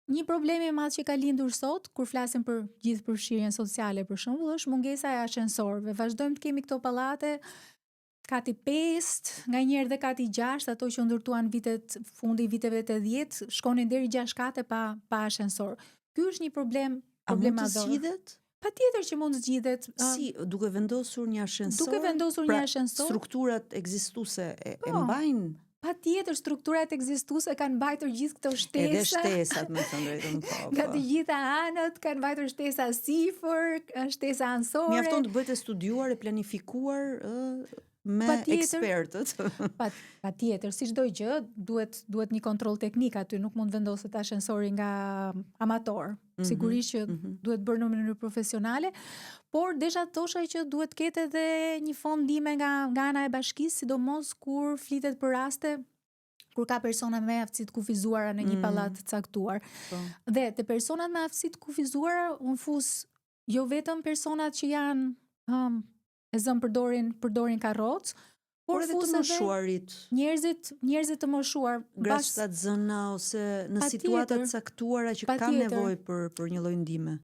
Një problemi i madh që ka lindur sot, kur flasim për gjithë përfshirjen sociale për shembull, është mungesa e ashensorëve. Vazhdojmë të kemi këto pallate kati 5, nganjëherë dhe kati 6, ato që u ndërtuan fundi viteve 80, shkonin deri 6 kate pa ashensor. Ky është një problem A mund të madhor. zgjidhet? Patjetër që mund zgjidhet. Si, duke vendosur një ashensor? Duke vendosur një ashensor. Strukturat ekzistuese e mbajnë? Patjetër, strukturat ekzistuese kanë mbajtur gjithë këto shtesa. Edhe shtesat, me thënë drejtën, po. Nga të gjitha anët kanë mbajtur shtesa sifër, shtesa anësore. Mjafton të bëhet e studiuar e planifikuar me ekspertët. Patjetër, si çdo gjë, duhet një kontroll teknik aty, nuk mund vendoset ashensori nga amator. Sigurisht që duhet bërë në mënyrë profesionale, por desha të thosha që duhet ketë edhe një fond ndihme nga ana e bashkisë, sidomos kur flitet për raste kur ka persona me aftësi të kufizuara në një pallat të caktuar. Dhe te personat me aftësi të kufizuara unë fus jo vetëm personat që janë e zëm përdorin karrocë, por edhe të moshuarit. Njerëzit të moshuar, grashtat zëna ose në situata të caktuara që kanë nevojë për një lloj ndihme.